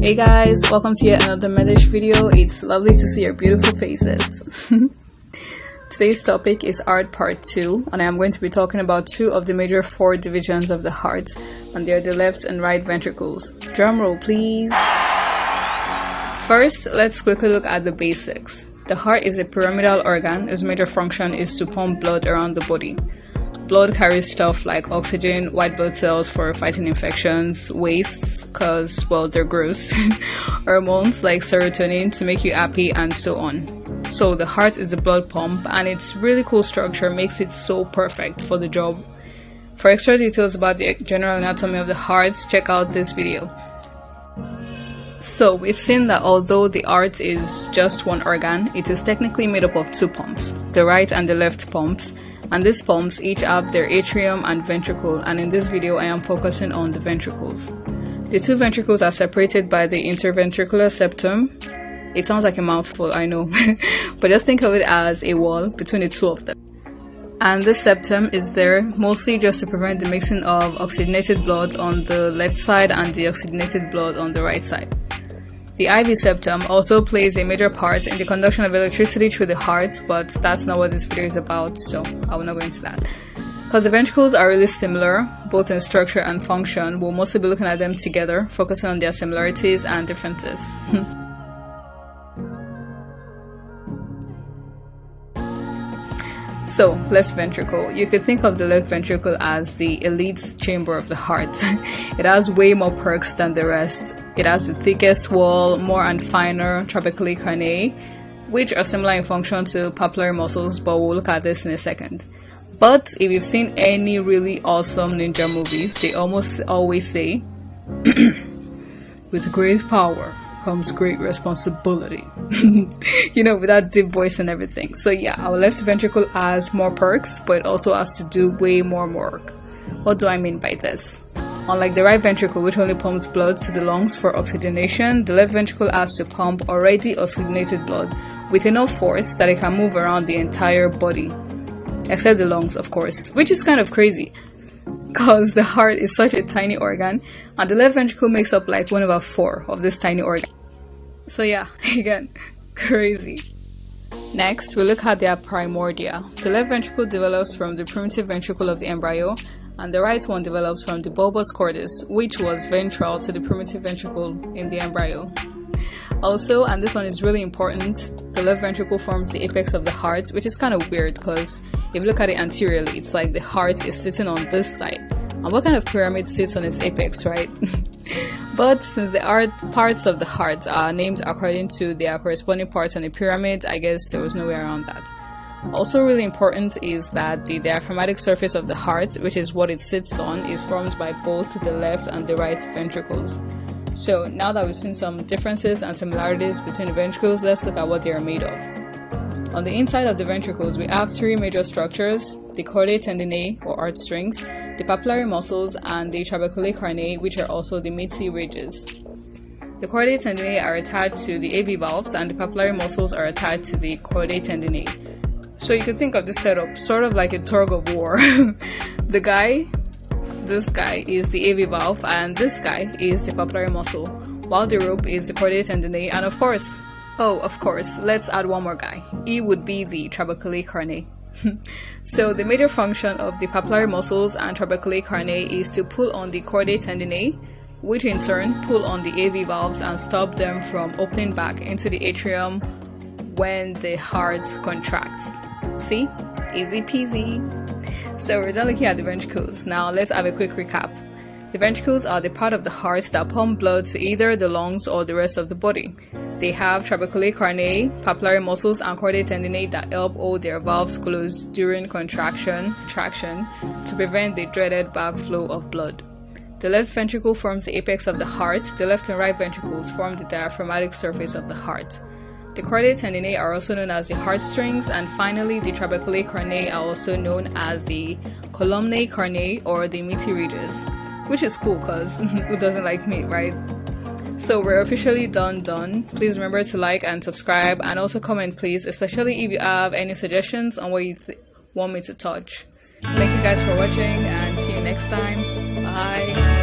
Hey guys, welcome to yet another medish video. It's lovely to see your beautiful faces. Today's topic is art part 2, and I'm going to be talking about two of the major 4 divisions of the heart, and they are the left and right ventricles. Drum roll please. First, let's quickly look at the basics. The heart is a pyramidal organ whose major function is to pump blood around the body. Blood carries stuff like oxygen, white blood cells for fighting infections, wastes because, well, they're gross, hormones like serotonin to make you happy, and so on. So the heart is the blood pump, and its really cool structure makes it so perfect for the job. For extra details about the general anatomy of the heart, check out this video. So we've seen that although the heart is just one organ, it is technically made up of 2 pumps, the right and the left pumps. And these pumps each have their atrium and ventricle, and in this video I am focusing on the ventricles. The 2 ventricles are separated by the interventricular septum. It sounds like a mouthful, I know, but just think of it as a wall between the 2 of them. And this septum is there mostly just to prevent the mixing of oxygenated blood on the left side and deoxygenated blood on the right side. The IV septum also plays a major part in the conduction of electricity through the heart, but that's not what this video is about, so I will not go into that. Because the ventricles are really similar, both in structure and function, we'll mostly be looking at them together, focusing on their similarities and differences. So, left ventricle. You could think of the left ventricle as the elite chamber of the heart. It has way more perks than the rest. It has the thickest wall, more and finer trabeculae carnae, which are similar in function to papillary muscles, but we'll look at this in a second. But if you've seen any really awesome ninja movies, they almost always say, with great power comes great responsibility. You know, with that deep voice and everything. So yeah, our left ventricle has more perks, but it also has to do way more work. What do I mean by this? Unlike the right ventricle, which only pumps blood to the lungs for oxygenation, the left ventricle has to pump already oxygenated blood with enough force that it can move around the entire body, except the lungs, of course, which is kind of crazy because the heart is such a tiny organ, and the left ventricle makes up like 1/4 of this tiny organ. So yeah, again, crazy. Next, we look at their primordia. The left ventricle develops from the primitive ventricle of the embryo, and the right one develops from the bulbous cordis, which was ventral to the primitive ventricle in the embryo. Also, and this one is really important, the left ventricle forms the apex of the heart, which is kind of weird because if you look at it anteriorly, it's like the heart is sitting on this side. And what kind of pyramid sits on its apex, right? But since the parts of the heart are named according to their corresponding parts on a pyramid, I guess there was no way around that. Also really important is that the diaphragmatic surface of the heart, which is what it sits on, is formed by both the left and the right ventricles. So now that we've seen some differences and similarities between the ventricles, let's look at what they are made of. On the inside of the ventricles, we have 3 major structures: the chordae tendinae, or heartstrings, the papillary muscles, and the trabeculae carnae, which are also the meaty ridges. The chordae tendinae are attached to the AV valves, and the papillary muscles are attached to the chordae tendinae. So you could think of this setup sort of like a tug of war. This guy is the AV valve, and this guy is the papillary muscle, while the rope is the chordae tendinae, and of course, let's add one more guy. He would be the trabeculae carnae. So the major function of the papillary muscles and trabeculae carnae is to pull on the chordae tendinae, which in turn pull on the AV valves and stop them from opening back into the atrium when the heart contracts. See? Easy peasy. So we're done looking at the ventricles. Now let's have a quick recap. The ventricles are the part of the heart that pump blood to either the lungs or the rest of the body. They have trabeculae carnae, papillary muscles, and chordae tendinae that help hold their valves closed during contraction to prevent the dreaded backflow of blood. The left ventricle forms the apex of the heart. The left and right ventricles form the diaphragmatic surface of the heart. The chordae tendinae are also known as the heartstrings, and finally the trabeculae carnae are also known as the columnae carnae, or the meaty ridges, which is cool because who doesn't like meat, right? So we're officially done. Please remember to like and subscribe, and also comment please, especially if you have any suggestions on what you want me to touch. Thank you guys for watching, and see you next time. Bye.